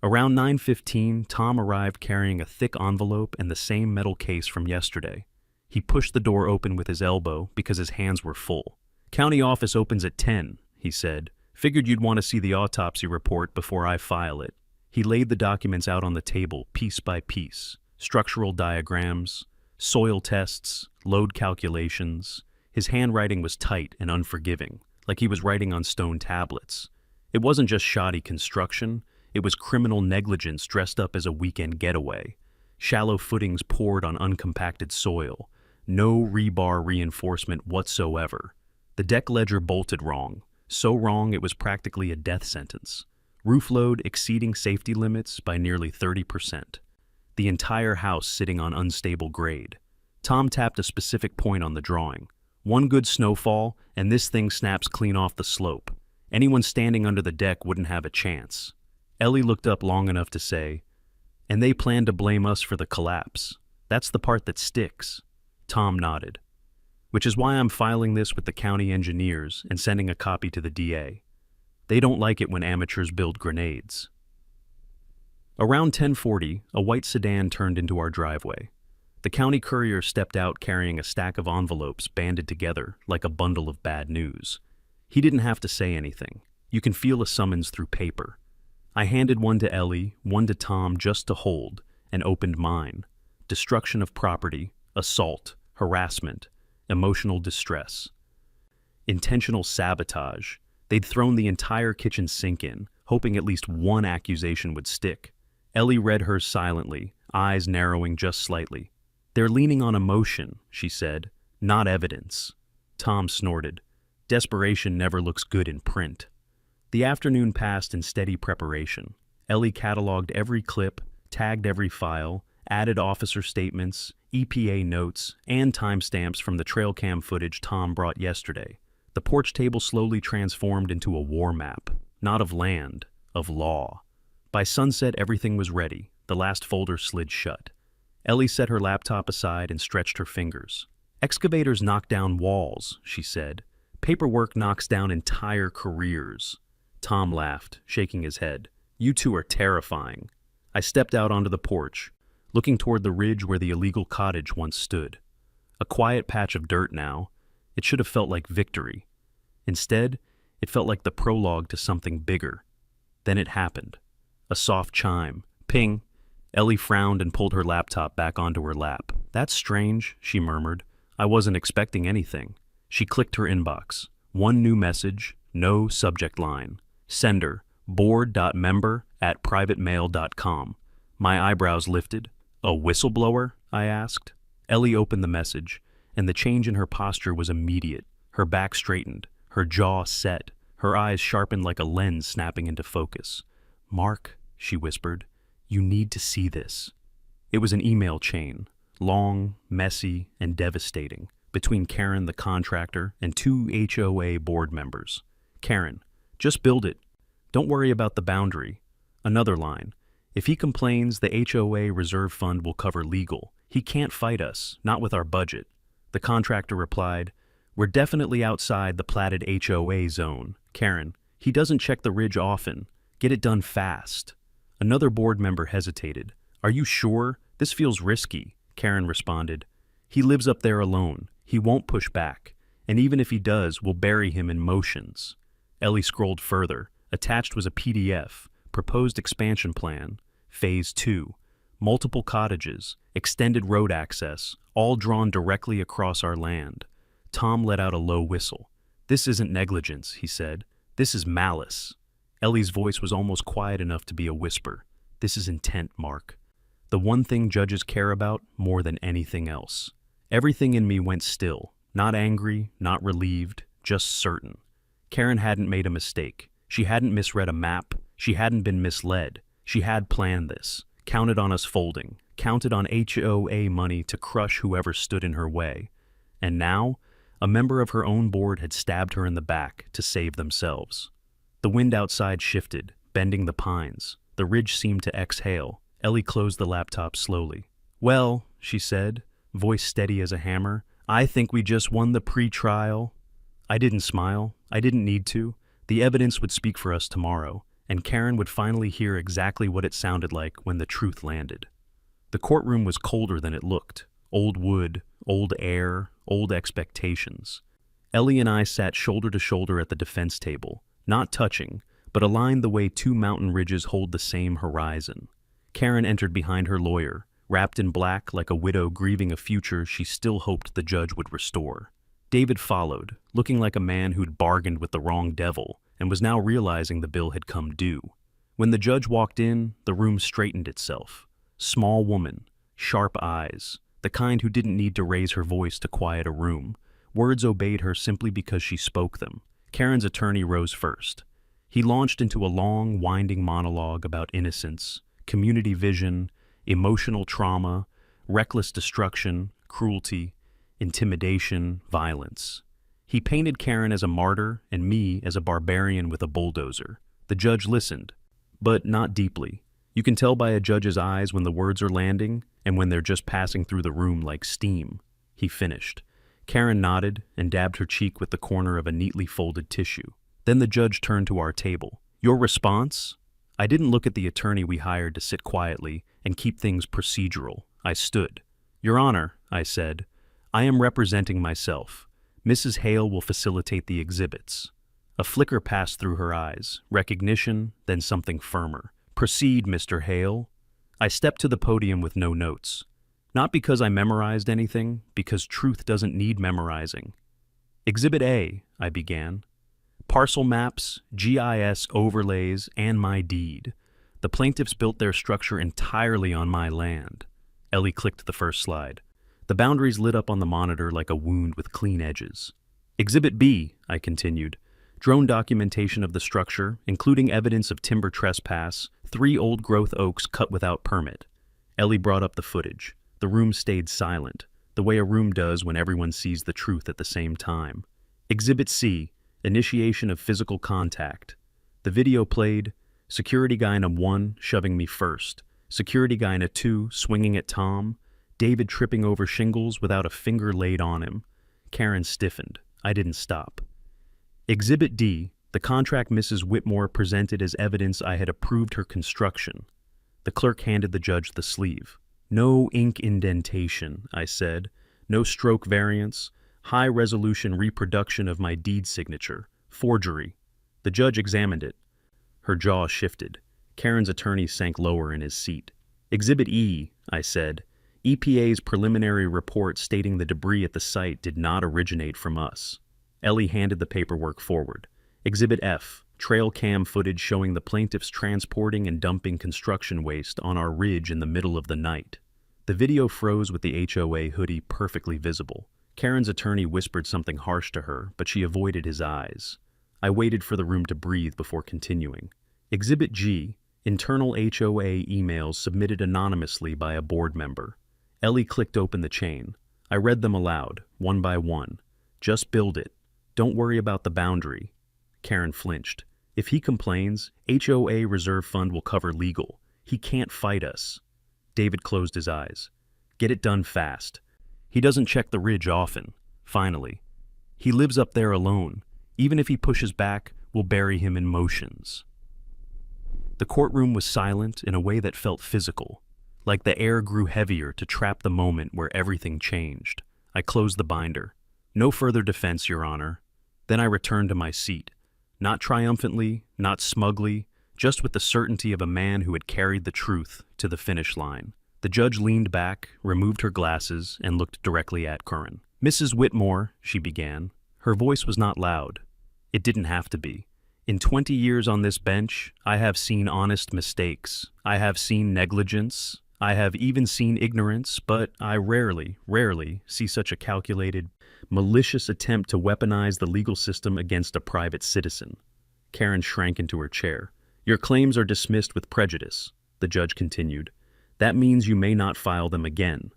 Around 9:15, Tom arrived carrying a thick envelope and the same metal case from yesterday. He pushed the door open with his elbow because his hands were full. County office opens at 10, he said. Figured you'd want to see the autopsy report before I file it. He laid the documents out on the table, piece by piece. Structural diagrams, soil tests, load calculations. His handwriting was tight and unforgiving, like he was writing on stone tablets. It wasn't just shoddy construction, it was criminal negligence dressed up as a weekend getaway. Shallow footings poured on uncompacted soil. No rebar reinforcement whatsoever. The deck ledger bolted wrong. So wrong it was practically a death sentence. Roof load exceeding safety limits by nearly 30%. The entire house sitting on unstable grade. Tom tapped a specific point on the drawing. One good snowfall, and this thing snaps clean off the slope. Anyone standing under the deck wouldn't have a chance. Ellie looked up long enough to say, "And they plan to blame us for the collapse. That's the part that sticks." Tom nodded. "Which is why I'm filing this with the county engineers and sending a copy to the DA. They don't like it when amateurs build grenades." Around 10:40, a white sedan turned into our driveway. The county courier stepped out carrying a stack of envelopes banded together like a bundle of bad news. He didn't have to say anything. You can feel a summons through paper. I handed one to Ellie, one to Tom just to hold, and opened mine. Destruction of property, assault, harassment, emotional distress. Intentional sabotage. They'd thrown the entire kitchen sink in, hoping at least one accusation would stick. Ellie read hers silently, eyes narrowing just slightly. "They're leaning on emotion," she said, "not evidence." Tom snorted. Desperation never looks good in print. The afternoon passed in steady preparation. Ellie cataloged every clip, tagged every file, added officer statements, EPA notes, and timestamps from the trail cam footage Tom brought yesterday. The porch table slowly transformed into a war map, not of land, of law. By sunset, everything was ready. The last folder slid shut. Ellie set her laptop aside and stretched her fingers. "Excavators knock down walls," she said. "Paperwork knocks down entire careers." Tom laughed, shaking his head. "You two are terrifying." I stepped out onto the porch, looking toward the ridge where the illegal cottage once stood. A quiet patch of dirt now. It should have felt like victory. Instead, it felt like the prologue to something bigger. Then it happened. A soft chime. Ping. Ellie frowned and pulled her laptop back onto her lap. "That's strange," she murmured. "I wasn't expecting anything." She clicked her inbox. One new message, no subject line. Sender, board.member@privatemail.com. My eyebrows lifted. "A whistleblower?" I asked. Ellie opened the message, and the change in her posture was immediate. Her back straightened, her jaw set, her eyes sharpened like a lens snapping into focus. "Mark," she whispered, "you need to see this." It was an email chain, long, messy, and devastating, between Karen the contractor and two HOA board members. Karen, "Just build it. Don't worry about the boundary." Another line, "If he complains, the HOA reserve fund will cover legal. He can't fight us, not with our budget." The contractor replied, "We're definitely outside the platted HOA zone. Karen, he doesn't check the ridge often. Get it done fast." Another board member hesitated. "Are you sure? This feels risky." Karen responded, "He lives up there alone. He won't push back, and even if he does, we'll bury him in motions. Ellie scrolled further. Attached was a PDF, proposed expansion plan, Phase 2, multiple cottages, extended road access, all drawn directly across our land. Tom let out a low whistle. "This isn't negligence," he said. "This is malice." Ellie's voice was almost quiet enough to be a whisper. "This is intent, Mark. The one thing judges care about more than anything else." Everything in me went still, not angry, not relieved, just certain. Karen hadn't made a mistake. She hadn't misread a map. She hadn't been misled. She had planned this, counted on us folding, counted on HOA money to crush whoever stood in her way. And now, a member of her own board had stabbed her in the back to save themselves. The wind outside shifted, bending the pines. The ridge seemed to exhale. Ellie closed the laptop slowly. "Well," she said, voice steady as a hammer, "I think we just won the pre-trial." I didn't smile. I didn't need to. The evidence would speak for us tomorrow, and Karen would finally hear exactly what it sounded like when the truth landed. The courtroom was colder than it looked. Old wood, old air, old expectations. Ellie and I sat shoulder to shoulder at the defense table, not touching, but aligned the way two mountain ridges hold the same horizon. Karen entered behind her lawyer, wrapped in black like a widow grieving a future she still hoped the judge would restore. David followed, looking like a man who'd bargained with the wrong devil and was now realizing the bill had come due. When the judge walked in, the room straightened itself. Small woman, sharp eyes, the kind who didn't need to raise her voice to quiet a room. Words obeyed her simply because she spoke them. Karen's attorney rose first. He launched into a long, winding monologue about innocence, community vision, emotional trauma, reckless destruction, cruelty, intimidation, violence. He painted Karen as a martyr and me as a barbarian with a bulldozer. The judge listened, but not deeply. You can tell by a judge's eyes when the words are landing and when they're just passing through the room like steam. He finished. Karen nodded and dabbed her cheek with the corner of a neatly folded tissue. Then the judge turned to our table. "Your response?" I didn't look at the attorney we hired to sit quietly and keep things procedural. I stood. "Your Honor," I said, "I am representing myself. Mrs. Hale will facilitate the exhibits." A flicker passed through her eyes, recognition, then something firmer. "Proceed, Mr. Hale." I stepped to the podium with no notes. Not because I memorized anything, because truth doesn't need memorizing. "Exhibit A," I began. "Parcel maps, GIS overlays, and my deed. The plaintiffs built their structure entirely on my land." Ellie clicked the first slide. The boundaries lit up on the monitor like a wound with clean edges. "Exhibit B," I continued. "Drone documentation of the structure, including evidence of timber trespass, 3 old-growth oaks cut without permit." Ellie brought up the footage. The room stayed silent, the way a room does when everyone sees the truth at the same time. "Exhibit C, initiation of physical contact." The video played, security guy number 1 shoving me first, security guy number 2 swinging at Tom, David tripping over shingles without a finger laid on him. Karen stiffened. I didn't stop. "Exhibit D, the contract Mrs. Whitmore presented as evidence I had approved her construction." The clerk handed the judge the sleeve. "No ink indentation," I said. "No stroke variance. High-resolution reproduction of my deed signature. Forgery." The judge examined it. Her jaw shifted. Karen's attorney sank lower in his seat. "Exhibit E," I said. "EPA's preliminary report stating the debris at the site did not originate from us." Ellie handed the paperwork forward. "Exhibit F, trail cam footage showing the plaintiffs transporting and dumping construction waste on our ridge in the middle of the night." The video froze with the HOA hoodie perfectly visible. Karen's attorney whispered something harsh to her, but she avoided his eyes. I waited for the room to breathe before continuing. "Exhibit G, internal HOA emails submitted anonymously by a board member." Ellie clicked open the chain. I read them aloud, one by one. "Just build it. Don't worry about the boundary." Karen flinched. "If he complains, HOA reserve fund will cover legal. He can't fight us." David closed his eyes. "Get it done fast. He doesn't check the ridge often." Finally. "He lives up there alone. Even if he pushes back, we'll bury him in motions." The courtroom was silent in a way that felt physical, like the air grew heavier to trap the moment where everything changed. I closed the binder. No further defense, Your Honor. Then I returned to my seat, not triumphantly, not smugly, just with the certainty of a man who had carried the truth to the finish line. The judge leaned back, removed her glasses, and looked directly at Curran. "Mrs. Whitmore," she began. Her voice was not loud. It didn't have to be. "In 20 years on this bench, I have seen honest mistakes. I have seen negligence. I have even seen ignorance, but I rarely see such a calculated, malicious attempt to weaponize the legal system against a private citizen." Karen shrank into her chair. "Your claims are dismissed with prejudice," the judge continued. "That means you may not file them again."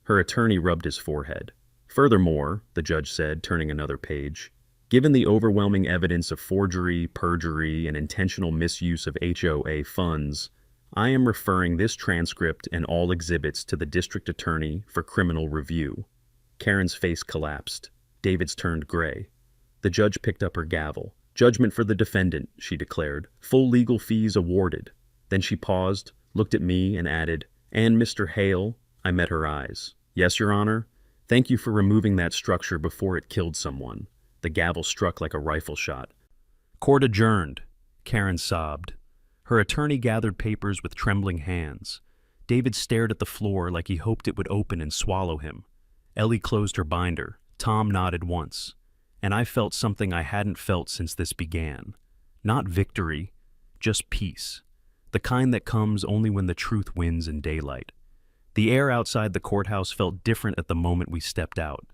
Her attorney rubbed his forehead. "Furthermore," the judge said, turning another page, "given the overwhelming evidence of forgery, perjury, and intentional misuse of HOA funds, I am referring this transcript and all exhibits to the district attorney for criminal review." Karen's face collapsed. David's turned gray. The judge picked up her gavel. "Judgment for the defendant," she declared. "Full legal fees awarded." Then she paused, looked at me, and added, "And Mr. Hale." I met her eyes. "Yes, Your Honor. Thank you for removing that structure before it killed someone." The gavel struck like a rifle shot. "Court adjourned," Karen sobbed. Her attorney gathered papers with trembling hands. David stared at the floor like he hoped it would open and swallow him. Ellie closed her binder. Tom nodded once. And I felt something I hadn't felt since this began. Not victory, just peace. The kind that comes only when the truth wins in daylight. The air outside the courthouse felt different at the moment we stepped out.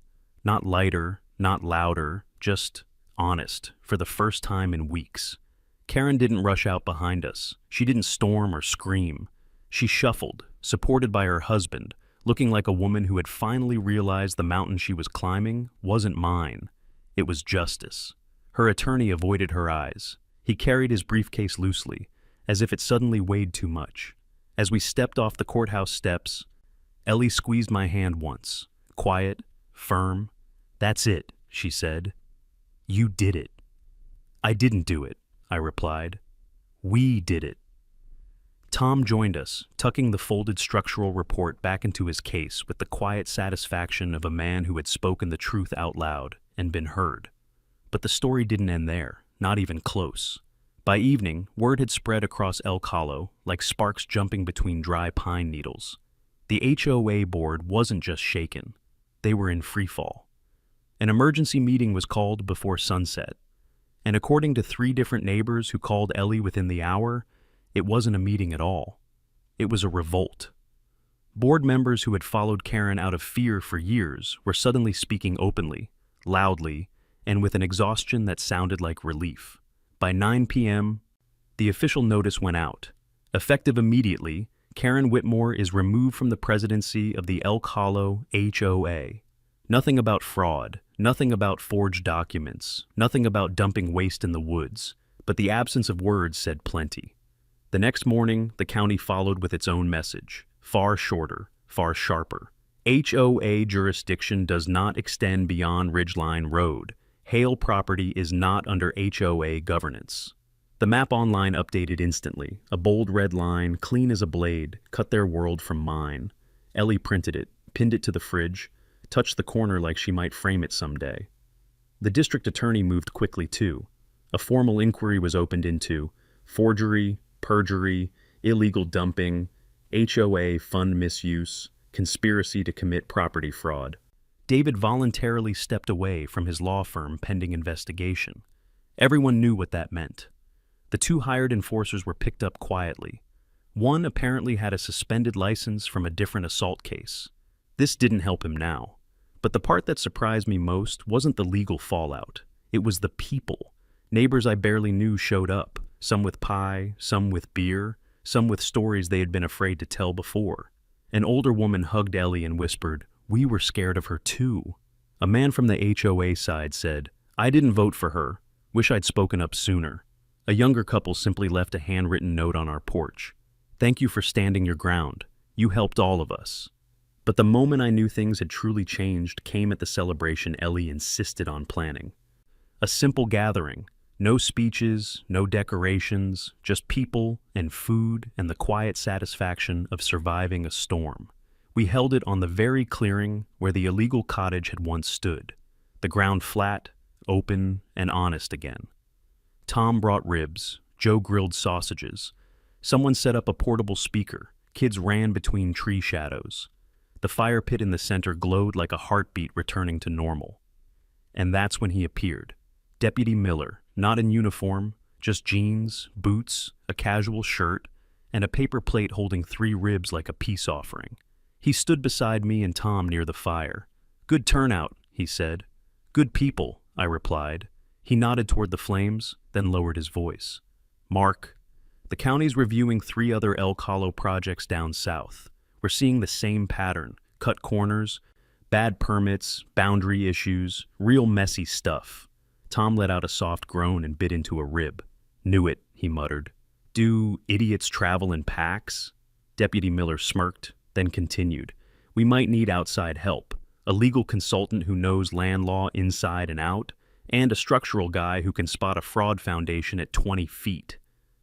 Not lighter, not louder, just honest, for the first time in weeks. Karen didn't rush out behind us. She didn't storm or scream. She shuffled, supported by her husband, looking like a woman who had finally realized the mountain she was climbing wasn't mine. It was justice. Her attorney avoided her eyes. He carried his briefcase loosely, as if it suddenly weighed too much. As we stepped off the courthouse steps, Ellie squeezed my hand once, quiet, firm. "That's it," she said. "You did it." "I didn't do it," I replied. "We did it." Tom joined us, tucking the folded structural report back into his case with the quiet satisfaction of a man who had spoken the truth out loud and been heard. But the story didn't end there, not even close. By evening, word had spread across Elk Hollow like sparks jumping between dry pine needles. The HOA board wasn't just shaken. They were in freefall. An emergency meeting was called before sunset. And according to 3 different neighbors who called Ellie within the hour, it wasn't a meeting at all. It was a revolt. Board members who had followed Karen out of fear for years were suddenly speaking openly, loudly, and with an exhaustion that sounded like relief. By 9 p.m., the official notice went out. Effective immediately, Karen Whitmore is removed from the presidency of the Elk Hollow HOA. Nothing about fraud, nothing about forged documents, nothing about dumping waste in the woods, but the absence of words said plenty. The next morning, the county followed with its own message, far shorter, far sharper. HOA jurisdiction does not extend beyond Ridgeline Road. Hale property is not under HOA governance. The map online updated instantly, a bold red line, clean as a blade, cut their world from mine. Ellie printed it, pinned it to the fridge, touched the corner like she might frame it someday. The district attorney moved quickly too. A formal inquiry was opened into forgery, perjury, illegal dumping, HOA fund misuse, conspiracy to commit property fraud. David voluntarily stepped away from his law firm pending investigation. Everyone knew what that meant. The 2 hired enforcers were picked up quietly. One apparently had a suspended license from a different assault case. This didn't help him now. But the part that surprised me most wasn't the legal fallout. It was the people. Neighbors I barely knew showed up, some with pie, some with beer, some with stories they had been afraid to tell before. An older woman hugged Ellie and whispered, "We were scared of her too." A man from the HOA side said, "I didn't vote for her. Wish I'd spoken up sooner." A younger couple simply left a handwritten note on our porch. "Thank you for standing your ground. You helped all of us." But the moment I knew things had truly changed came at the celebration Ellie insisted on planning. A simple gathering, no speeches, no decorations, just people and food and the quiet satisfaction of surviving a storm. We held it on the very clearing where the illegal cottage had once stood. The ground flat, open, and honest again. Tom brought ribs, Joe grilled sausages. Someone set up a portable speaker. Kids ran between tree shadows. The fire pit in the center glowed like a heartbeat returning to normal. And that's when he appeared. Deputy Miller, not in uniform, just jeans, boots, a casual shirt, and a paper plate holding 3 ribs like a peace offering. He stood beside me and Tom near the fire. "Good turnout," he said. "Good people," I replied. He nodded toward the flames, then lowered his voice. "Mark, the county's reviewing 3 other Elk Hollow projects down south. We're seeing the same pattern: cut corners, bad permits, boundary issues, real messy stuff." Tom let out a soft groan and bit into a rib. "Knew it," he muttered. "Do idiots travel in packs?" Deputy Miller smirked, then continued. "We might need outside help. A legal consultant who knows land law inside and out, and a structural guy who can spot a fraud foundation at 20 feet.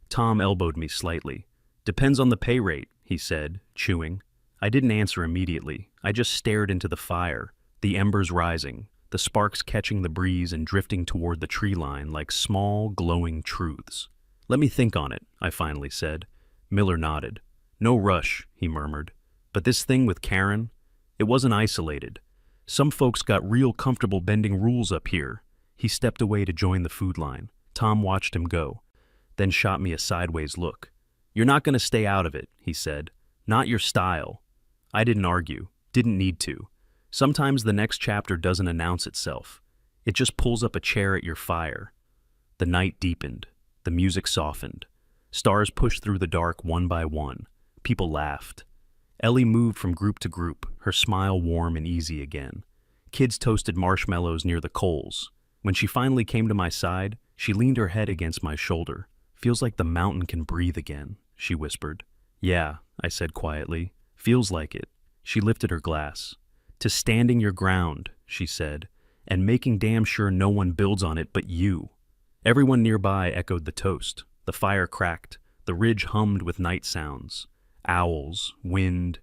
Tom elbowed me slightly. "Depends on the pay rate," he said, chewing. I didn't answer immediately. I just stared into the fire, the embers rising, the sparks catching the breeze and drifting toward the tree line like small, glowing truths. "Let me think on it," I finally said. Miller nodded. "No rush," he murmured. "But this thing with Karen, it wasn't isolated. Some folks got real comfortable bending rules up here." He stepped away to join the food line. Tom watched him go, then shot me a sideways look. "You're not going to stay out of it," he said. "Not your style." I didn't argue, didn't need to. Sometimes the next chapter doesn't announce itself. It just pulls up a chair at your fire. The night deepened. The music softened. Stars pushed through the dark one by one. People laughed. Ellie moved from group to group, her smile warm and easy again. Kids toasted marshmallows near the coals. When she finally came to my side, she leaned her head against my shoulder. "Feels like the mountain can breathe again," she whispered. "Yeah," I said quietly. "Feels like it." She lifted her glass. "To standing your ground," she said, "and making damn sure no one builds on it but you." Everyone nearby echoed the toast. The fire cracked. The ridge hummed with night sounds. Owls, wind,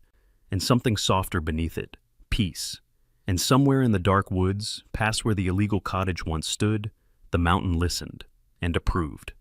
and something softer beneath it. Peace. And somewhere in the dark woods, past where the illegal cottage once stood, the mountain listened and approved.